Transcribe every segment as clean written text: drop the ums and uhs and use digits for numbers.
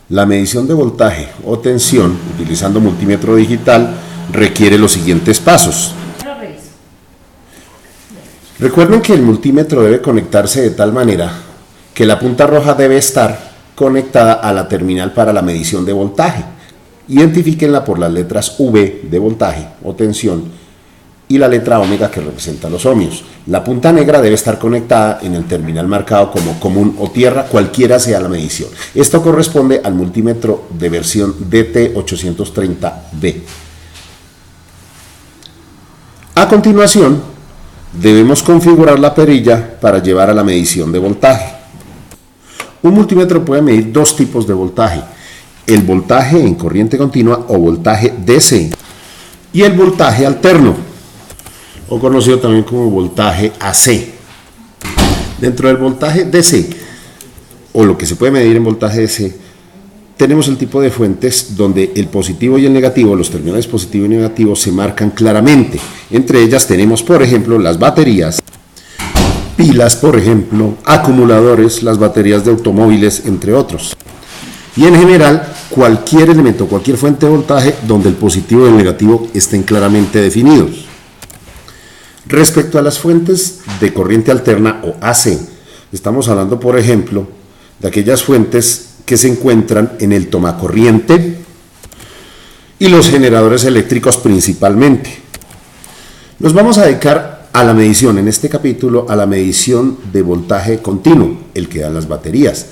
La medición de voltaje o tensión utilizando multímetro digital requiere los siguientes pasos. Recuerden que el multímetro debe conectarse de tal manera que la punta roja debe estar conectada a la terminal para la medición de voltaje. Identifíquenla por las letras V de voltaje o tensión y la letra omega que representa los ohmios. La punta negra debe estar conectada en el terminal marcado como común o tierra, cualquiera sea la medición. Esto corresponde al multímetro de versión DT830B. A continuación, debemos configurar la perilla para llevar a la medición de voltaje. Un multímetro puede medir dos tipos de voltaje: el voltaje en corriente continua o voltaje DC y el voltaje alterno, o conocido también como voltaje AC. Dentro del voltaje DC, o lo que se puede medir en voltaje DC, tenemos el tipo de fuentes donde el positivo y el negativo, los terminales positivo y negativo, se marcan claramente. Entre ellas tenemos, por ejemplo, las baterías, pilas, por ejemplo, acumuladores, las baterías de automóviles, entre otros. Y en general, cualquier elemento, cualquier fuente de voltaje donde el positivo y el negativo estén claramente definidos. Respecto a las fuentes de corriente alterna o AC, estamos hablando, por ejemplo, de aquellas fuentes que se encuentran en el tomacorriente y los generadores eléctricos principalmente. Nos vamos a dedicar a la medición, en este capítulo, a la medición de voltaje continuo, el que dan las baterías.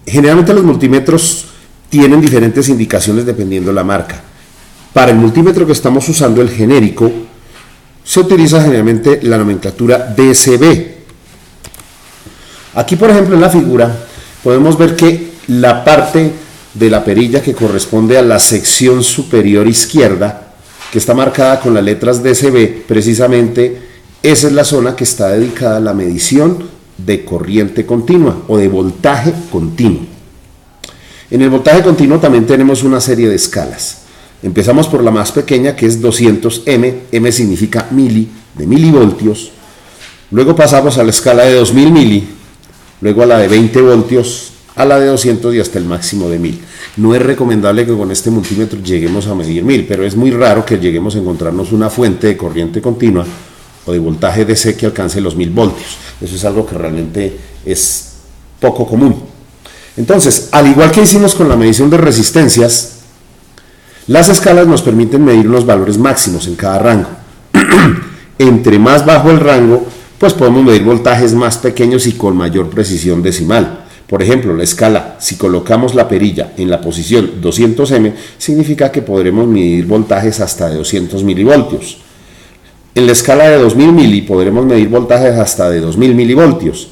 Generalmente los multímetros tienen diferentes indicaciones dependiendo de la marca. Para el multímetro que estamos usando, el genérico, se utiliza generalmente la nomenclatura DCB. Aquí, por ejemplo, en la figura podemos ver que la parte de la perilla que corresponde a la sección superior izquierda, que está marcada con las letras DCB, precisamente esa es la zona que está dedicada a la medición de corriente continua o de voltaje continuo. En el voltaje continuo también tenemos una serie de escalas. Empezamos por la más pequeña, que es 200M, M significa mili, de milivoltios. Luego pasamos a la escala de 2000 mili, luego a la de 20 voltios, a la de 200 y hasta el máximo de 1000. No es recomendable que con este multímetro lleguemos a medir 1000, pero es muy raro que lleguemos a encontrarnos una fuente de corriente continua o de voltaje DC que alcance los 1000 voltios. Eso es algo que realmente es poco común. Entonces, al igual que hicimos con la medición de resistencias, las escalas nos permiten medir unos valores máximos en cada rango. Entre más bajo el rango, pues podemos medir voltajes más pequeños y con mayor precisión decimal. Por ejemplo, la escala, si colocamos la perilla en la posición 200M, significa que podremos medir voltajes hasta de 200 milivoltios. En la escala de 2000 mili podremos medir voltajes hasta de 2000 milivoltios.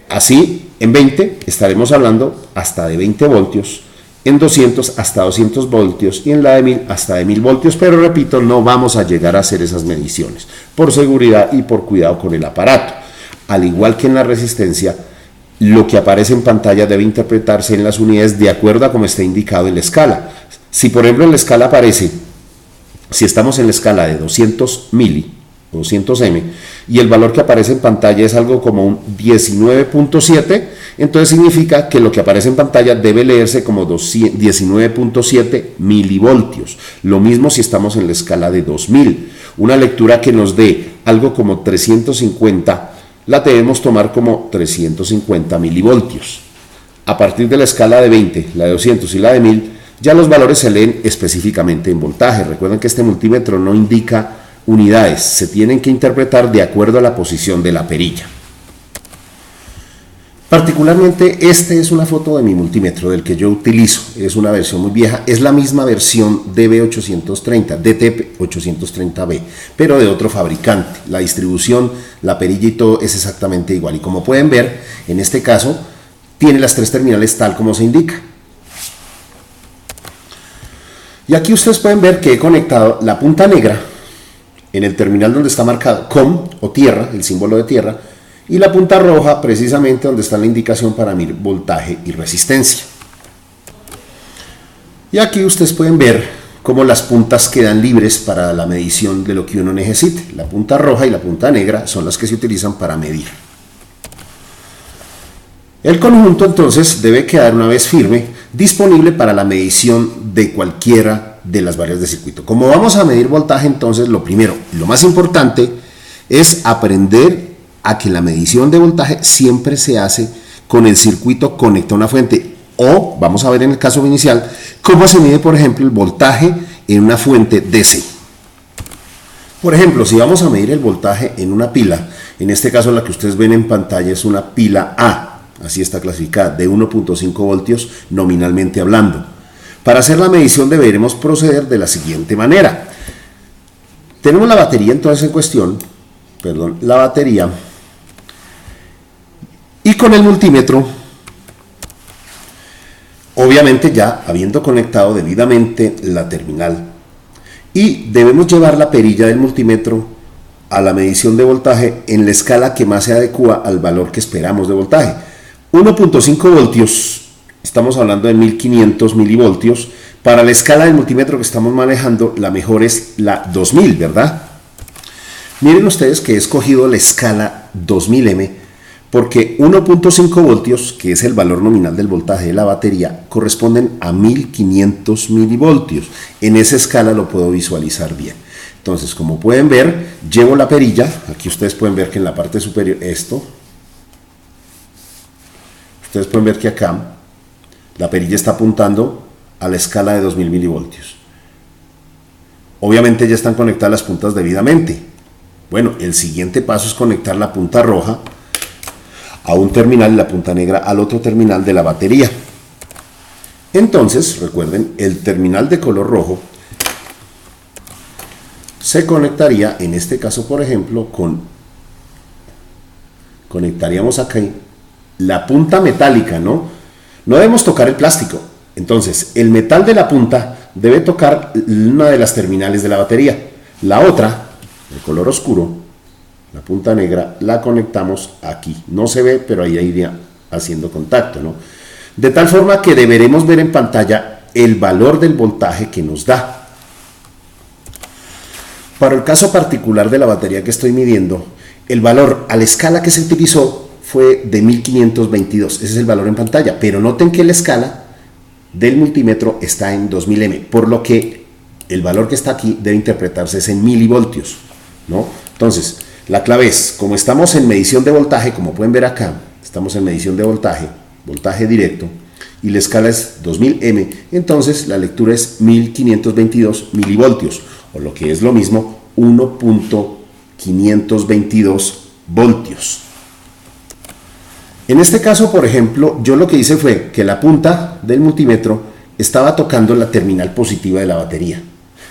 Así, en 20 estaremos hablando hasta de 20 voltios, en 200 hasta 200 voltios y en la de 1000 hasta de 1000 voltios, pero repito, no vamos a llegar a hacer esas mediciones por seguridad y por cuidado con el aparato. Al igual que en la resistencia, lo que aparece en pantalla debe interpretarse en las unidades de acuerdo a como esté indicado en la escala. Si por ejemplo en la escala aparece, si estamos en la escala de 200 mili o 200M y el valor que aparece en pantalla es algo como un 19.7, entonces significa que lo que aparece en pantalla debe leerse como 19.7 milivoltios. Lo mismo si estamos en la escala de 2000. Una lectura que nos dé algo como 350 la debemos tomar como 350 milivoltios. A partir de la escala de 20, la de 200 y la de 1000, ya los valores se leen específicamente en voltaje. Recuerden que este multímetro no indica unidades, se tienen que interpretar de acuerdo a la posición de la perilla. Particularmente, esta es una foto de mi multímetro, del que yo utilizo. Es una versión muy vieja, es la misma versión DB830, DT830B, pero de otro fabricante. La distribución, la perilla y todo es exactamente igual. Y como pueden ver, en este caso, tiene las tres terminales tal como se indica. Y aquí ustedes pueden ver que he conectado la punta negra en el terminal donde está marcado COM o tierra, el símbolo de tierra, y la punta roja precisamente donde está la indicación para medir voltaje y resistencia. Y aquí ustedes pueden ver cómo las puntas quedan libres para la medición de lo que uno necesite. La punta roja y la punta negra son las que se utilizan para medir. El conjunto entonces debe quedar una vez firme disponible para la medición de cualquiera de las variables de circuito. Como vamos a medir voltaje, entonces lo primero, lo más importante es aprender a que la medición de voltaje siempre se hace con el circuito conectado a una fuente, o vamos a ver en el caso inicial cómo se mide, por ejemplo, el voltaje en una fuente DC. Por ejemplo, si vamos a medir el voltaje en una pila, en este caso la que ustedes ven en pantalla es una pila A, así está clasificada, de 1.5 voltios nominalmente hablando. Para hacer la medición deberemos proceder de la siguiente manera. Tenemos la batería entonces en cuestión, la batería, y con el multímetro, obviamente ya habiendo conectado debidamente la terminal, y debemos llevar la perilla del multímetro a la medición de voltaje en la escala que más se adecua al valor que esperamos de voltaje. 1.5 voltios, estamos hablando de 1500 milivoltios. Para la escala del multímetro que estamos manejando, la mejor es la 2000, ¿verdad? Miren ustedes que he escogido la escala 2000M porque 1.5 voltios, que es el valor nominal del voltaje de la batería, corresponden a 1500 milivoltios. En esa escala lo puedo visualizar bien. Entonces, como pueden ver, llevo la perilla. Aquí ustedes pueden ver que en la parte superior, ustedes pueden ver que acá la perilla está apuntando a la escala de 2000 milivoltios. Obviamente ya están conectadas las puntas debidamente. Bueno, el siguiente paso es conectar la punta roja a un terminal y la punta negra al otro terminal de la batería. Entonces, recuerden, el terminal de color rojo se conectaría, en este caso, por ejemplo, conectaríamos acá la punta metálica, ¿no? No debemos tocar el plástico. Entonces, el metal de la punta debe tocar una de las terminales de la batería. La otra, el color oscuro, la punta negra, la conectamos aquí. No se ve, pero ahí iría haciendo contacto, ¿no? De tal forma que deberemos ver en pantalla el valor del voltaje que nos da. Para el caso particular de la batería que estoy midiendo, el valor a la escala que se utilizó fue de 1522. Ese es el valor en pantalla, pero noten que la escala del multímetro está en 2000M, por lo que el valor que está aquí debe interpretarse es en milivoltios, ¿no? Entonces, la clave es, como estamos en medición de voltaje, como pueden ver acá, estamos en medición de voltaje, voltaje directo, y la escala es 2000M, entonces la lectura es 1522 milivoltios, o lo que es lo mismo, 1.522 voltios. En este caso, por ejemplo, yo lo que hice fue que la punta del multímetro estaba tocando la terminal positiva de la batería,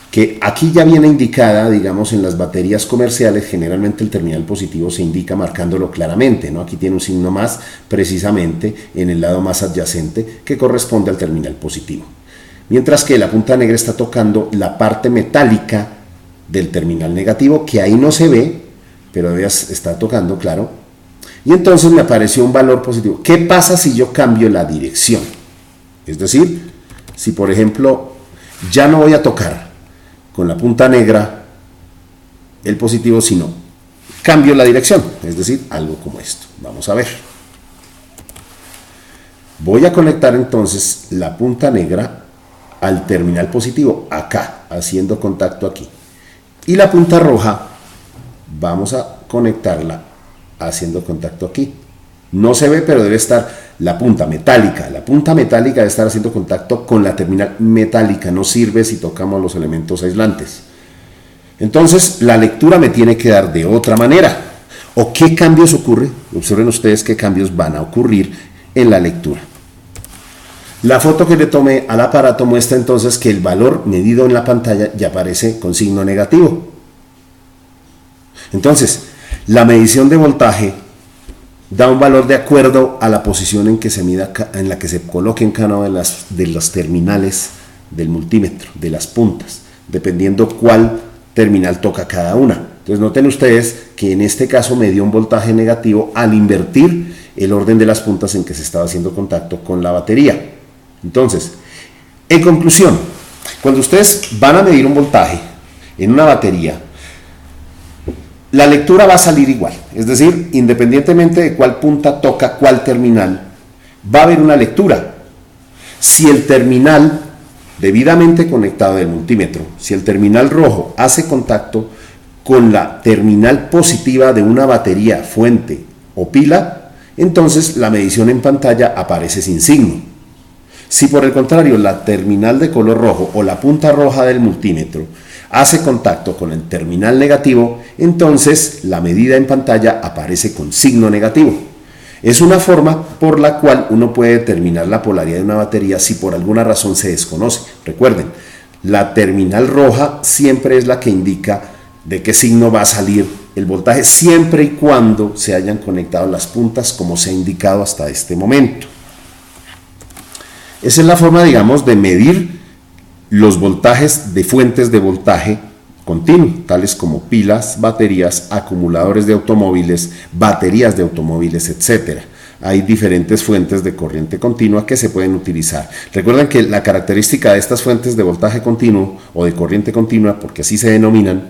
que aquí ya viene indicada, digamos, en las baterías comerciales, generalmente el terminal positivo se indica marcándolo claramente, ¿no? Aquí tiene un signo más, precisamente en el lado más adyacente, que corresponde al terminal positivo. Mientras que la punta negra está tocando la parte metálica del terminal negativo, que ahí no se ve, pero está tocando, claro. Y entonces me apareció un valor positivo. ¿Qué pasa si yo cambio la dirección? Es decir, si por ejemplo ya no voy a tocar con la punta negra el positivo, sino cambio la dirección, es decir, algo como esto. Vamos a ver. Voy a conectar entonces la punta negra al terminal positivo, acá, haciendo contacto aquí. Y la punta roja, vamos a conectarla haciendo contacto aquí. No se ve, pero debe estar la punta metálica. La punta metálica debe estar haciendo contacto con la terminal metálica. No sirve si tocamos los elementos aislantes. Entonces, la lectura me tiene que dar de otra manera. ¿O qué cambios ocurre? Observen ustedes qué cambios van a ocurrir en la lectura. La foto que le tomé al aparato muestra entonces que el valor medido en la pantalla ya aparece con signo negativo. Entonces, la medición de voltaje da un valor de acuerdo a la posición en que se mida, en la que se coloque en cada una de las terminales del multímetro, de las puntas, dependiendo cuál terminal toca cada una. Entonces noten ustedes que en este caso me dio un voltaje negativo al invertir el orden de las puntas en que se estaba haciendo contacto con la batería. Entonces, en conclusión, cuando ustedes van a medir un voltaje en una batería, la lectura va a salir igual, es decir, independientemente de cuál punta toca cuál terminal, va a haber una lectura. Si el terminal debidamente conectado del multímetro, si el terminal rojo hace contacto con la terminal positiva de una batería, fuente o pila, entonces la medición en pantalla aparece sin signo. Si por el contrario la terminal de color rojo o la punta roja del multímetro hace contacto con el terminal negativo, entonces la medida en pantalla aparece con signo negativo. Es una forma por la cual uno puede determinar la polaridad de una batería si por alguna razón se desconoce. Recuerden, la terminal roja siempre es la que indica de qué signo va a salir el voltaje, siempre y cuando se hayan conectado las puntas como se ha indicado hasta este momento. Esa es la forma, digamos, de medir los voltajes de fuentes de voltaje continuo, tales como pilas, baterías, acumuladores de automóviles, baterías de automóviles, etc. Hay diferentes fuentes de corriente continua que se pueden utilizar. Recuerden que la característica de estas fuentes de voltaje continuo o de corriente continua, porque así se denominan,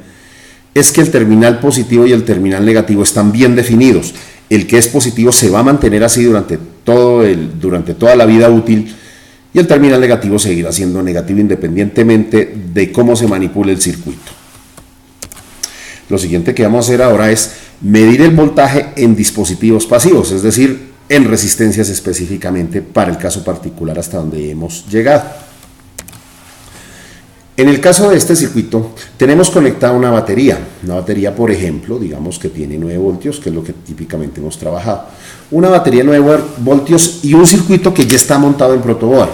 es que el terminal positivo y el terminal negativo están bien definidos. El que es positivo se va a mantener así durante toda la vida útil, y el terminal negativo seguirá siendo negativo independientemente de cómo se manipule el circuito. Lo siguiente que vamos a hacer ahora es medir el voltaje en dispositivos pasivos, es decir, en resistencias específicamente para el caso particular hasta donde hemos llegado. En el caso de este circuito tenemos conectada una batería por ejemplo, digamos que tiene 9 voltios, que es lo que típicamente hemos trabajado. Una batería de 9 voltios y un circuito que ya está montado en protoboard.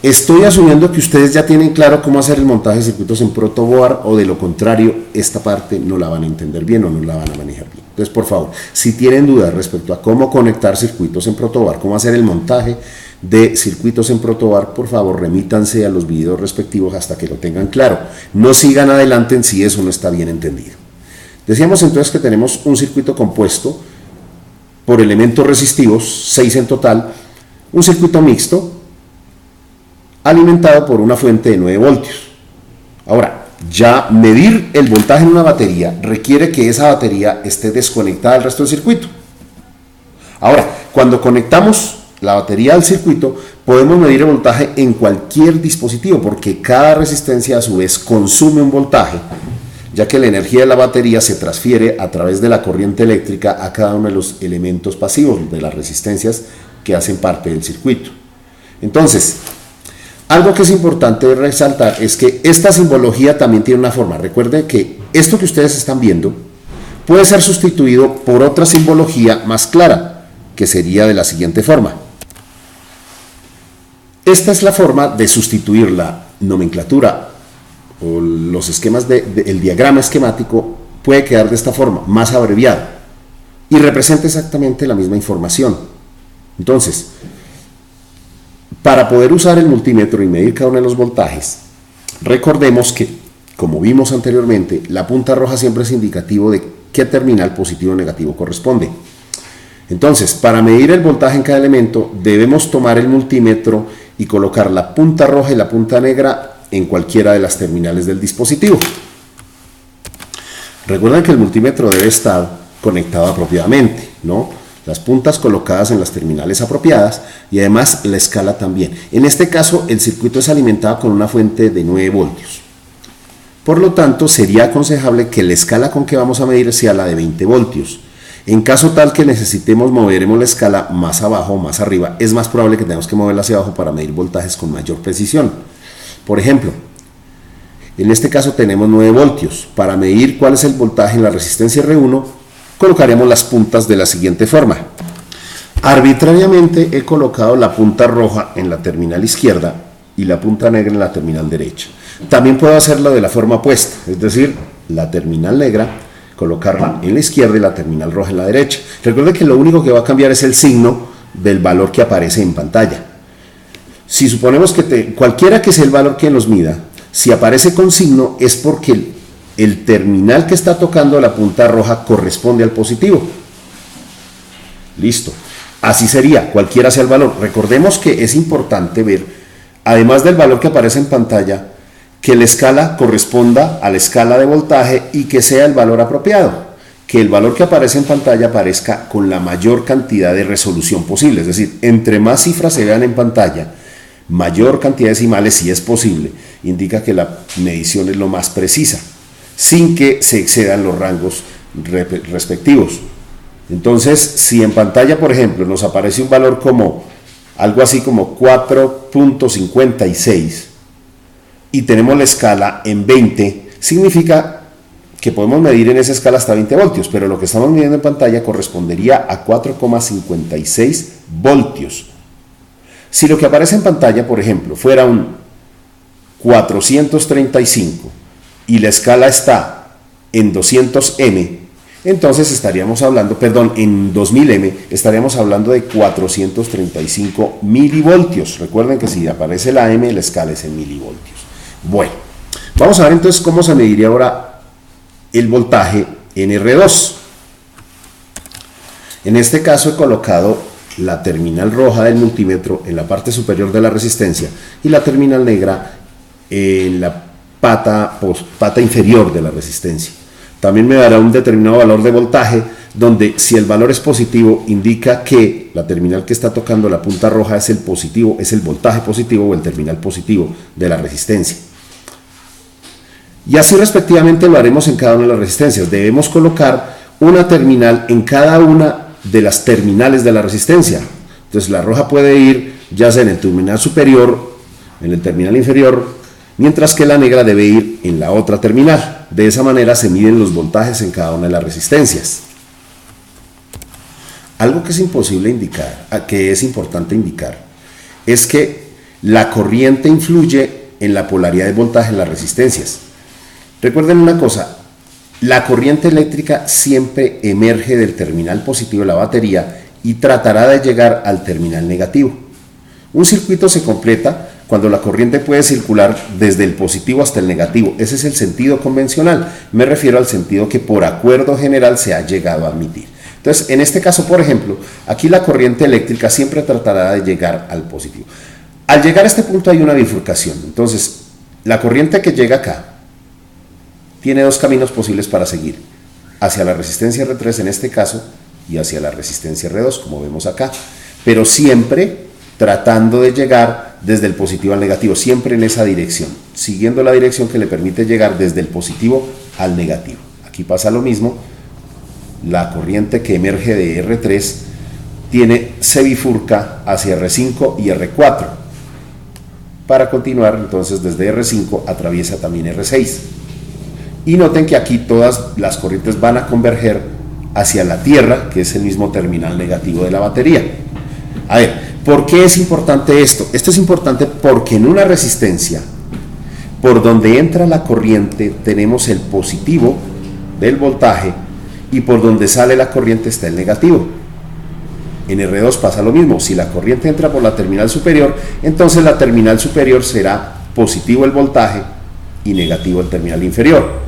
Estoy asumiendo que ustedes ya tienen claro cómo hacer el montaje de circuitos en protoboard, o de lo contrario, esta parte no la van a entender bien o no la van a manejar bien. Entonces, por favor, si tienen dudas respecto a cómo conectar circuitos en protoboard, cómo hacer el montaje de circuitos en protoboard, por favor, remítanse a los videos respectivos hasta que lo tengan claro. No sigan adelante si eso no está bien entendido. Decíamos entonces que tenemos un circuito compuesto por elementos resistivos, 6 en total, un circuito mixto, alimentado por una fuente de 9 voltios. Ahora, ya medir el voltaje en una batería requiere que esa batería esté desconectada del resto del circuito. Ahora, cuando conectamos la batería al circuito, podemos medir el voltaje en cualquier dispositivo, porque cada resistencia a su vez consume un voltaje, ya que la energía de la batería se transfiere a través de la corriente eléctrica a cada uno de los elementos pasivos de las resistencias que hacen parte del circuito. Entonces, algo que es importante resaltar es que esta simbología también tiene una forma. Recuerden que esto que ustedes están viendo puede ser sustituido por otra simbología más clara, que sería de la siguiente forma. Esta es la forma de sustituir la nomenclatura o los esquemas el diagrama esquemático. Puede quedar de esta forma, más abreviado, y representa exactamente la misma información. Entonces, para poder usar el multímetro y medir cada uno de los voltajes, recordemos que, como vimos anteriormente, la punta roja siempre es indicativo de qué terminal positivo o negativo corresponde. Entonces, para medir el voltaje en cada elemento, debemos tomar el multímetro y colocar la punta roja y la punta negra en cualquiera de las terminales del dispositivo. Recuerden que el multímetro debe estar conectado apropiadamente, ¿no? Las puntas colocadas en las terminales apropiadas, y además la escala también. En este caso, el circuito es alimentado con una fuente de 9 voltios. Por lo tanto, sería aconsejable que la escala con que vamos a medir sea la de 20 voltios. En caso tal que necesitemos, moveremos la escala más abajo o más arriba. Es más probable que tengamos que moverla hacia abajo para medir voltajes con mayor precisión. Por ejemplo, en este caso tenemos 9 voltios. Para medir cuál es el voltaje en la resistencia R1, colocaremos las puntas de la siguiente forma. Arbitrariamente he colocado la punta roja en la terminal izquierda y la punta negra en la terminal derecha. También puedo hacerlo de la forma opuesta, es decir, la terminal negra, colocarla en la izquierda y la terminal roja en la derecha. Recuerden que lo único que va a cambiar es el signo del valor que aparece en pantalla. Si suponemos que cualquiera que sea el valor que nos mida, si aparece con signo es porque el terminal que está tocando la punta roja corresponde al positivo. Listo. Así sería, cualquiera sea el valor. Recordemos que es importante ver, además del valor que aparece en pantalla, que la escala corresponda a la escala de voltaje y que sea el valor apropiado. Que el valor que aparece en pantalla aparezca con la mayor cantidad de resolución posible. Es decir, entre más cifras se vean en pantalla, mayor cantidad de decimales, si es posible, indica que la medición es lo más precisa, sin que se excedan los rangos respectivos. Entonces, si en pantalla, por ejemplo, nos aparece un valor como algo así como 4.56 y tenemos la escala en 20, significa que podemos medir en esa escala hasta 20 voltios, pero lo que estamos midiendo en pantalla correspondería a 4,56 voltios. Si lo que aparece en pantalla, por ejemplo, fuera un 435 y la escala está en 200M, entonces estaríamos hablando, perdón, en 2000M, estaríamos hablando de 435 milivoltios. Recuerden que si aparece la M, la escala es en milivoltios. Bueno, vamos a ver entonces cómo se mediría ahora el voltaje en R2. En este caso he colocado la terminal roja del multímetro en la parte superior de la resistencia y la terminal negra en la pata inferior de la resistencia. También me dará un determinado valor de voltaje, donde si el valor es positivo indica que la terminal que está tocando la punta roja es el positivo, es el voltaje positivo o el terminal positivo de la resistencia. Y así respectivamente lo haremos en cada una de las resistencias. Debemos colocar una terminal en cada una de las terminales de la resistencia. Entonces la roja puede ir ya sea en el terminal superior, en el terminal inferior, mientras que la negra debe ir en la otra terminal. De esa manera se miden los voltajes en cada una de las resistencias. Algo que es imposible indicar, que es importante indicar, es que la corriente influye en la polaridad de voltaje en las resistencias. Recuerden una cosa, la corriente eléctrica siempre emerge del terminal positivo de la batería y tratará de llegar al terminal negativo. Un circuito se completa cuando la corriente puede circular desde el positivo hasta el negativo. Ese es el sentido convencional. Me refiero al sentido que por acuerdo general se ha llegado a admitir. Entonces, en este caso, por ejemplo, aquí la corriente eléctrica siempre tratará de llegar al positivo. Al llegar a este punto hay una bifurcación. Entonces, la corriente que llega acá tiene dos caminos posibles para seguir. Hacia la resistencia R3 en este caso y hacia la resistencia R2, como vemos acá. Pero siempre tratando de llegar desde el positivo al negativo, siempre en esa dirección, siguiendo la dirección que le permite llegar desde el positivo al negativo. Aquí pasa lo mismo, la corriente que emerge de R3 se bifurca hacia R5 y R4. Para continuar, entonces, desde R5 atraviesa también R6. Y noten que aquí todas las corrientes van a converger hacia la Tierra, que es el mismo terminal negativo de la batería. A ver, ¿por qué es importante esto? Esto es importante porque en una resistencia, por donde entra la corriente, tenemos el positivo del voltaje y por donde sale la corriente está el negativo. En R2 pasa lo mismo. Si la corriente entra por la terminal superior, entonces la terminal superior será positivo el voltaje y negativo el terminal inferior.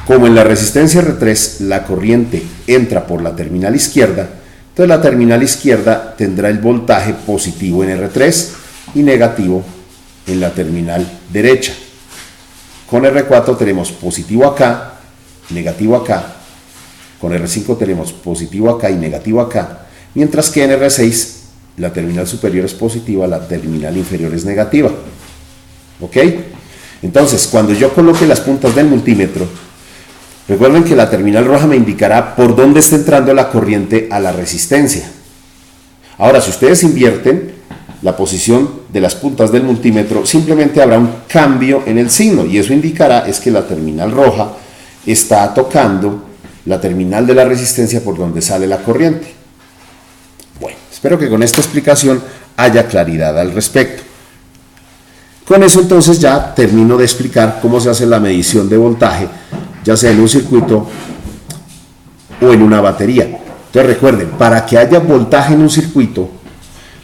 Como en la resistencia R3 la corriente entra por la terminal izquierda, entonces la terminal izquierda tendrá el voltaje positivo en R3 y negativo en la terminal derecha. Con R4 tenemos positivo acá, negativo acá. Con R5 tenemos positivo acá y negativo acá. Mientras que en R6 la terminal superior es positiva, la terminal inferior es negativa. ¿Ok? Entonces, cuando yo coloque las puntas del multímetro, recuerden que la terminal roja me indicará por dónde está entrando la corriente a la resistencia. Ahora, si ustedes invierten la posición de las puntas del multímetro, simplemente habrá un cambio en el signo y eso indicará es que la terminal roja está tocando la terminal de la resistencia por donde sale la corriente. Bueno, espero que con esta explicación haya claridad al respecto. Con eso entonces ya termino de explicar cómo se hace la medición de voltaje, ya sea en un circuito o en una batería. Entonces recuerden, para que haya voltaje en un circuito,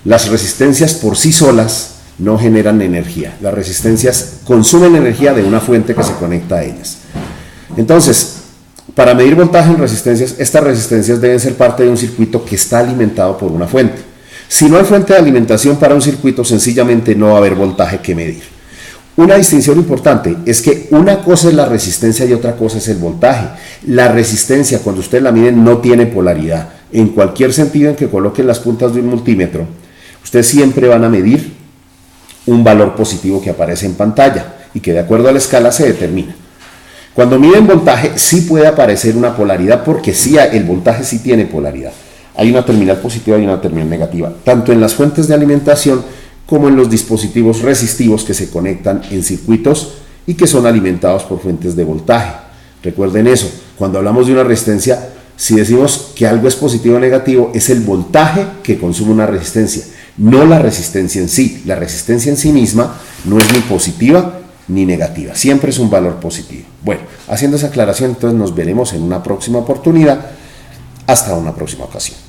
las resistencias por sí solas no generan energía. Las resistencias consumen energía de una fuente que se conecta a ellas. Entonces, para medir voltaje en resistencias, estas resistencias deben ser parte de un circuito que está alimentado por una fuente. Si no hay fuente de alimentación para un circuito, sencillamente no va a haber voltaje que medir. Una distinción importante es que una cosa es la resistencia y otra cosa es el voltaje. La resistencia, cuando ustedes la miden, no tiene polaridad. En cualquier sentido en que coloquen las puntas de un multímetro, ustedes siempre van a medir un valor positivo que aparece en pantalla y que de acuerdo a la escala se determina. Cuando miden voltaje sí puede aparecer una polaridad, porque sí, el voltaje sí tiene polaridad. Hay una terminal positiva y una terminal negativa, tanto en las fuentes de alimentación como en los dispositivos resistivos que se conectan en circuitos y que son alimentados por fuentes de voltaje. Recuerden eso, cuando hablamos de una resistencia, si decimos que algo es positivo o negativo, es el voltaje que consume una resistencia, no la resistencia en sí. La resistencia en sí misma no es ni positiva ni negativa, siempre es un valor positivo. Bueno, haciendo esa aclaración, entonces nos veremos en una próxima oportunidad. Hasta una próxima ocasión.